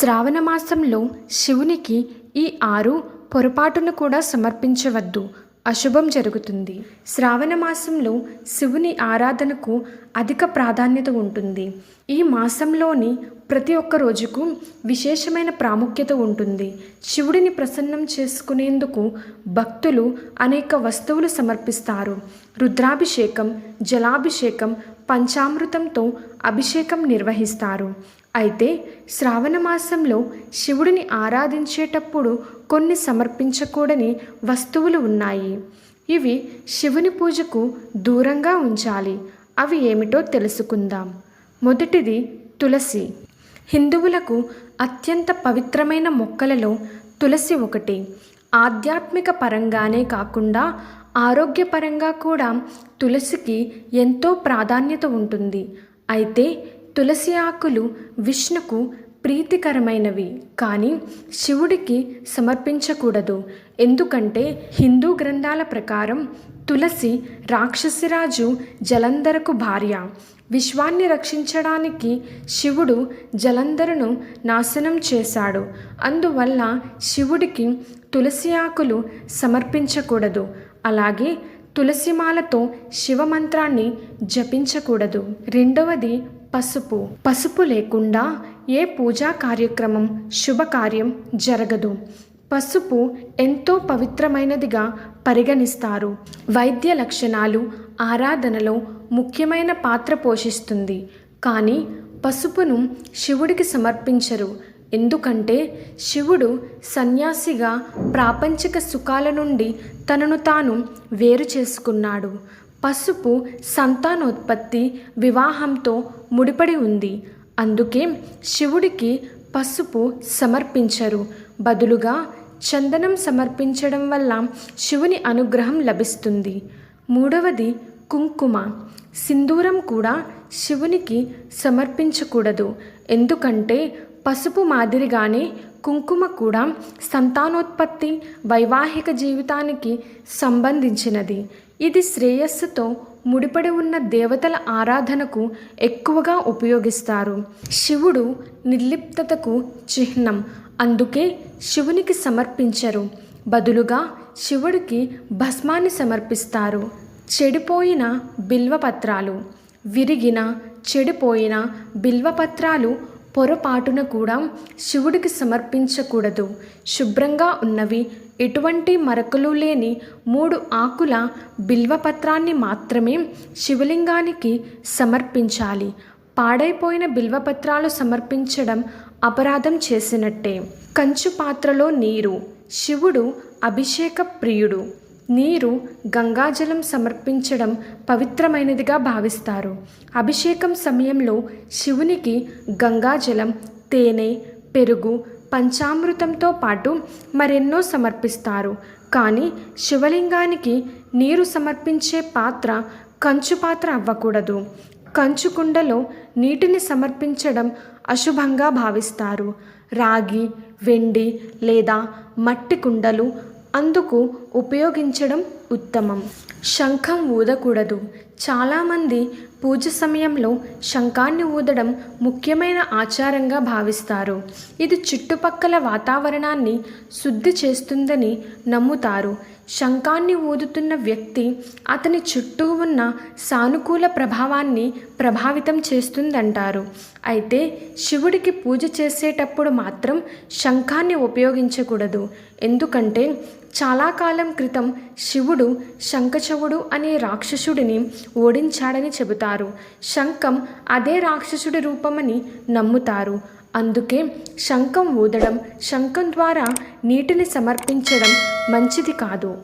శ్రావణ మాసంలో శివునికి ఈ 6 పొరపాటును కూడా సమర్పించవద్దు, అశుభం జరుగుతుంది. శ్రావణ మాసంలో శివుని ఆరాధనకు అధిక ప్రాధాన్యత ఉంటుంది. ఈ మాసంలోని ప్రతి ఒక్క రోజుకు విశేషమైన ప్రాముఖ్యత ఉంటుంది. శివుడిని ప్రసన్నం చేసుకునేందుకు భక్తులు అనేక వస్తువులు సమర్పిస్తారు. రుద్రాభిషేకం, జలాభిషేకం, పంచామృతంతో అభిషేకం నిర్వహిస్తారు. అయితే శ్రావణ మాసంలో శివుడిని ఆరాధించేటప్పుడు కొన్ని సమర్పించకూడని వస్తువులు ఉన్నాయి. ఇవి శివుని పూజకు దూరంగా ఉంచాలి. అవి ఏమిటో తెలుసుకుందాం. మొదటిది తులసి. హిందువులకు అత్యంత పవిత్రమైన మొక్కలలో తులసి ఒకటి. ఆధ్యాత్మిక పరంగానే కాకుండా ఆరోగ్యపరంగా కూడా తులసికి ఎంతో ప్రాధాన్యత ఉంటుంది. అయితే తులసి ఆకులు విష్ణుకు ప్రీతికరమైనవి, కానీ శివుడికి సమర్పించకూడదు. ఎందుకంటే హిందూ గ్రంథాల ప్రకారం తులసి రాక్షసిరాజు జలంధరకు భార్య. విశ్వాన్ని రక్షించడానికి శివుడు జలంధరును నాశనం చేశాడు. అందువల్ల శివుడికి తులసి ఆకులు సమర్పించకూడదు. అలాగే తులసిమాలతో శివమంత్రాన్ని జపించకూడదు. రెండవది పసుపు. పసుపు లేకుండా ఏ పూజా కార్యక్రమం, శుభకార్యం జరగదు. పసుపు ఎంతో పవిత్రమైనదిగా పరిగణిస్తారు. వైద్య లక్షణాలు, ఆరాధనలో ముఖ్యమైన పాత్ర పోషిస్తుంది. కానీ పసుపును శివుడికి సమర్పించరు. ఎందుకంటే శివుడు సన్యాసిగా ప్రాపంచిక సుఖాల నుండి తనను తాను వేరు చేసుకున్నాడు. పసుపు సంతానోత్పత్తి, వివాహంతో ముడిపడి ఉంది. అందుకే శివుడికి పసుపు సమర్పించరు. బదులుగా చందనం సమర్పించడం వల్ల శివుని అనుగ్రహం లభిస్తుంది. మూడవది కుంకుమ. సింధూరం కూడా శివునికి సమర్పించకూడదు. ఎందుకంటే పసుపు మాదిరిగానే కుంకుమ కూడా సంతానోత్పత్తి, వైవాహిక జీవితానికి సంబంధించినది. ఇది శ్రేయస్సుతో ముడిపడి ఉన్న దేవతల ఆరాధనకు ఎక్కువగా ఉపయోగిస్తారు. శివుడు నిర్లిప్తతకు చిహ్నం. అందుకే శివునికి సమర్పించరు. బదులుగా శివుడికి భస్మాన్ని సమర్పిస్తారు. చెడిపోయిన బిల్వపత్రాలు. విరిగిన, చెడిపోయిన బిల్వపత్రాలు పొరపాటున కూడా శివుడికి సమర్పించకూడదు. శుభ్రంగా ఉన్నవి, ఎటువంటి మరకలు లేని 3 ఆకుల బిల్వపత్రాన్ని మాత్రమే శివలింగానికి సమర్పించాలి. పాడైపోయిన బిల్వపత్రాలు సమర్పించడం అపరాధం చేసినట్టే. కంచు పాత్రలో నీరు. శివుడు అభిషేక ప్రియుడు. నీరు, గంగాజలం సమర్పించడం పవిత్రమైనదిగా భావిస్తారు. అభిషేకం సమయంలో శివునికి గంగాజలం, తేనె, పెరుగు, పంచామృతంతో పాటు మరెన్నో సమర్పిస్తారు. కానీ శివలింగానికి నీరు సమర్పించే పాత్ర కంచు పాత్ర అవ్వకూడదు. కంచు కుండలో నీటిని సమర్పించడం అశుభంగా భావిస్తారు. రాగి, వెండి లేదా మట్టి కుండలు అందుకు ఉపయోగించడం ఉత్తమం. శంఖం ఊదకూడదు. చాలామంది పూజ సమయంలో శంఖాన్ని ఊదడం ముఖ్యమైన ఆచారంగా భావిస్తారు. ఇది చుట్టుపక్కల వాతావరణాన్ని శుద్ధి చేస్తుందని నమ్ముతారు. శంఖాన్ని ఊదుతున్న వ్యక్తి అతని చుట్టూ ఉన్న సానుకూల ప్రభావాన్ని ప్రభావితం చేస్తుందంటారు. అయితే శివుడికి పూజ చేసేటప్పుడు మాత్రం శంఖాన్ని ఉపయోగించకూడదు. ఎందుకంటే చాలా కాలం క్రితం శివుడు శంఖచవుడు అనే రాక్షసుడిని ఓడించాడని చెబుతారు. శంఖం అదే రాక్షసుడి రూపమని నమ్ముతారు. అందుకే శంఖం ఊదడం, శంఖం ద్వారా నీటిని సమర్పించడం మంచిది కాదు.